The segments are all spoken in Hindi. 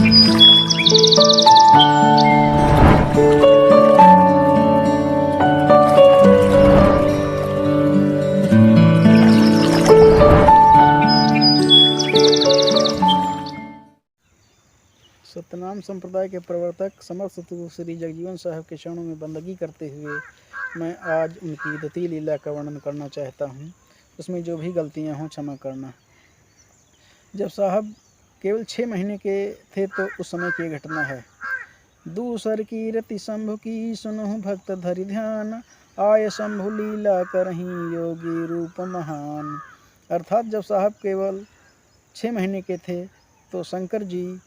सतनाम संप्रदाय के प्रवर्तक समर्थ सतगुरु श्री जगजीवन साहब के चरणों में बंदगी करते हुए मैं आज उनकी द्वितीय लीला का वर्णन करना चाहता हूँ। उसमें जो भी गलतियाँ हों क्षमा करना। जब साहब केवल 6 महीने के थे तो उस समय की घटना है। दूसर की रति शंभु की सुनहु भक्त धरि ध्यान, आय शंभु लीला करही योगी रूप महान। अर्थात जब साहब केवल 6 महीने के थे तो शंकर जी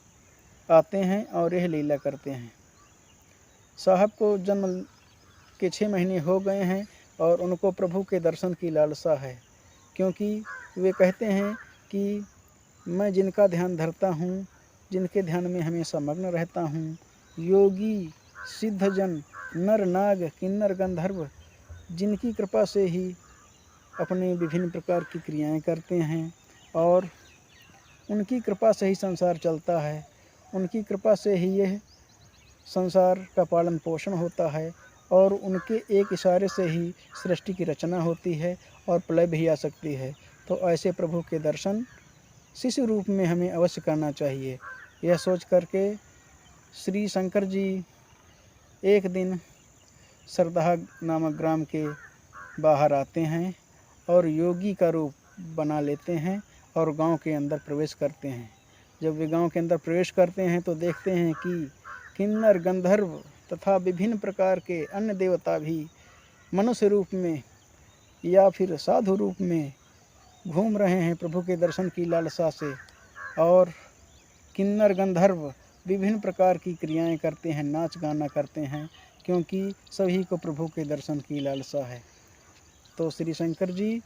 आते हैं और यह लीला करते हैं। साहब को जन्म के 6 महीने हो गए हैं और उनको प्रभु के दर्शन की लालसा है, क्योंकि वे कहते हैं कि मैं जिनका ध्यान धरता हूँ, जिनके ध्यान में हमेशा मग्न रहता हूँ, योगी सिद्धजन नर नाग किन्नर गंधर्व जिनकी कृपा से ही अपने विभिन्न प्रकार की क्रियाएं करते हैं और उनकी कृपा से ही संसार चलता है, उनकी कृपा से ही यह संसार का पालन पोषण होता है और उनके एक इशारे से ही सृष्टि की रचना होती है और प्रलय भी आ सकती है। तो ऐसे प्रभु के दर्शन शिशु रूप में हमें अवश्य करना चाहिए। यह सोच करके श्री शंकर जी एक दिन सरदाह नामक ग्राम के बाहर आते हैं और योगी का रूप बना लेते हैं और गांव के अंदर प्रवेश करते हैं। जब वे गांव के अंदर प्रवेश करते हैं तो देखते हैं कि किन्नर गंधर्व तथा विभिन्न प्रकार के अन्य देवता भी मनुष्य रूप में या फिर साधु रूप में घूम रहे हैं प्रभु के दर्शन की लालसा से। और किन्नर गंधर्व विभिन्न प्रकार की क्रियाएं करते हैं, नाच गाना करते हैं, क्योंकि सभी को प्रभु के दर्शन की लालसा है। तो श्री शंकर जी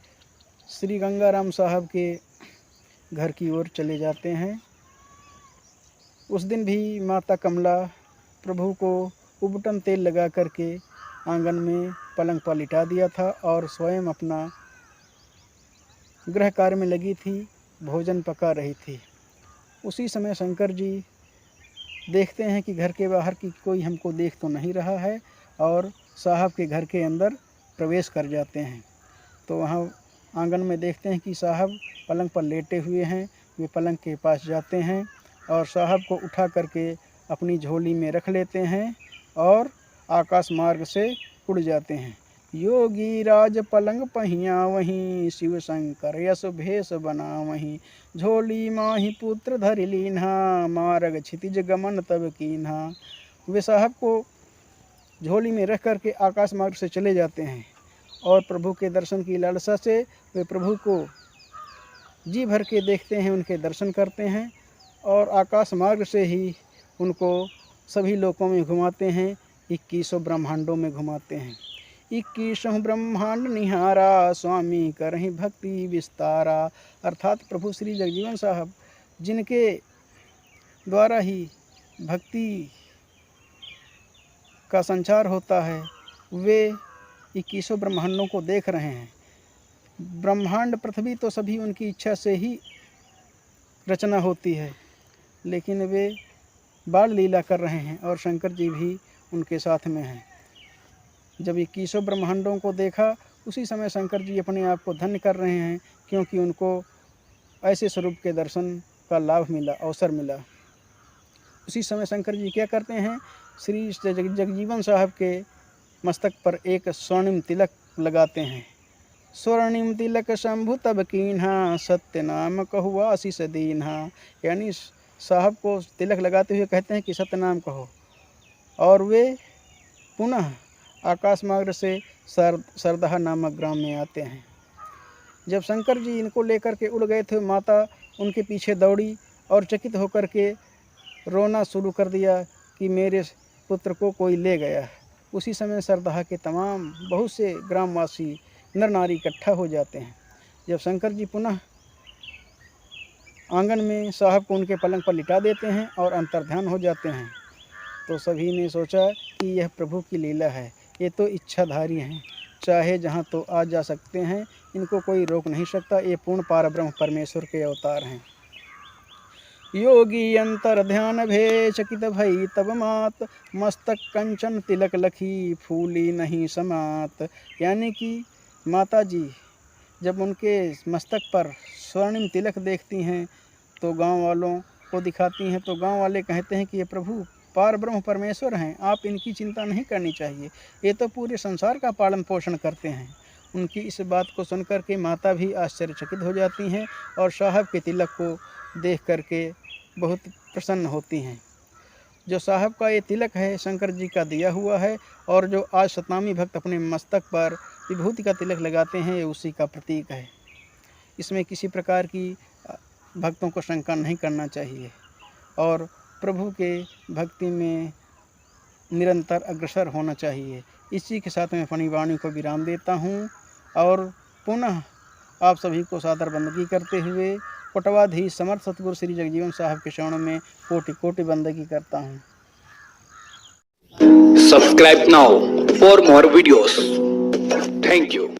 श्री गंगाराम साहब के घर की ओर चले जाते हैं। उस दिन भी माता कमला प्रभु को उबटन तेल लगा करके आंगन में पलंग पर लिटा दिया था और स्वयं अपना गृह कार्य में लगी थी, भोजन पका रही थी। उसी समय शंकर जी देखते हैं कि घर के बाहर की कोई हमको देख तो नहीं रहा है और साहब के घर के अंदर प्रवेश कर जाते हैं। तो वहाँ आंगन में देखते हैं कि साहब पलंग पर लेटे हुए हैं। वे पलंग के पास जाते हैं और साहब को उठा करके अपनी झोली में रख लेते हैं और आकाश मार्ग से उड़ जाते हैं। योगी राज पलंग पहिया वहीं, शिव शंकर यश भेष बना वहीं, झोली माही पुत्र धरि लीन्हा, मार्ग क्षितिज गमन तब कीन्हा। वे साहब को झोली में रख करके आकाश मार्ग से चले जाते हैं और प्रभु के दर्शन की लालसा से वे प्रभु को जी भर के देखते हैं, उनके दर्शन करते हैं और आकाश मार्ग से ही उनको सभी लोकों में घुमाते हैं, 21 ब्रह्मांडों में घुमाते हैं। 21 ब्रह्मांड निहारा, स्वामी करहि भक्ति विस्तारा। अर्थात प्रभु श्री जगजीवन साहब जिनके द्वारा ही भक्ति का संचार होता है, वे 21 ब्रह्मांडों को देख रहे हैं। ब्रह्मांड पृथ्वी तो सभी उनकी इच्छा से ही रचना होती है, लेकिन वे बाल लीला कर रहे हैं और शंकर जी भी उनके साथ में हैं। जब 21 ब्रह्मांडों को देखा उसी समय शंकर जी अपने आप को धन्य कर रहे हैं, क्योंकि उनको ऐसे स्वरूप के दर्शन का लाभ मिला, अवसर मिला। उसी समय शंकर जी क्या करते हैं, श्री जगजीवन साहब के मस्तक पर एक स्वर्णिम तिलक लगाते हैं। स्वर्णिम तिलक शंभु तब कीन्हा, सत्य नाम कहो आशीष दीन्हा। यानी साहब को तिलक लगाते हुए कहते हैं कि सत्य नाम कहो, और वे पुनः आकाश मार्ग से सरदाह नामक ग्राम में आते हैं। जब शंकर जी इनको लेकर के उड़ गए थे, माता उनके पीछे दौड़ी और चकित होकर के रोना शुरू कर दिया कि मेरे पुत्र को कोई ले गया। उसी समय सरदाह के तमाम बहुत से ग्रामवासी नर नारी इकट्ठा हो जाते हैं। जब शंकर जी पुनः आंगन में साहब को उनके पलंग पर लिटा देते हैं और अंतर्ध्यान हो जाते हैं, तो सभी ने सोचा कि यह प्रभु की लीला है, ये तो इच्छाधारी हैं, चाहे जहाँ तो आ जा सकते हैं, इनको कोई रोक नहीं सकता, ये पूर्ण पारब्रह्म परमेश्वर के अवतार हैं। योगी अंतर ध्यान भे चकित भई तब मात, मस्तक कंचन तिलक लखी फूली नहीं समात। यानी कि माता जी जब उनके मस्तक पर स्वर्णिम तिलक देखती हैं तो गांव वालों को दिखाती हैं, तो गांव वाले कहते हैं कि ये प्रभु पार ब्रह्म परमेश्वर हैं, आप इनकी चिंता नहीं करनी चाहिए, ये तो पूरे संसार का पालन पोषण करते हैं। उनकी इस बात को सुनकर के माता भी आश्चर्यचकित हो जाती हैं और साहब के तिलक को देख करके बहुत प्रसन्न होती हैं। जो साहब का ये तिलक है शंकर जी का दिया हुआ है, और जो आज सतनामी भक्त अपने मस्तक पर विभूति का तिलक लगाते हैं, ये उसी का प्रतीक है। इसमें किसी प्रकार की भक्तों को शंका नहीं करना चाहिए और प्रभु के भक्ति में निरंतर अग्रसर होना चाहिए। इसी के साथ मैं अपनी वाणी को विराम देता हूँ और पुनः आप सभी को सादर बंदगी करते हुए कोटवाधीश समर्थ सतगुरु श्री जगजीवन साहब के चरणों में कोटि कोटि बंदगी करता हूँ। Subscribe now for more videos. Thank you.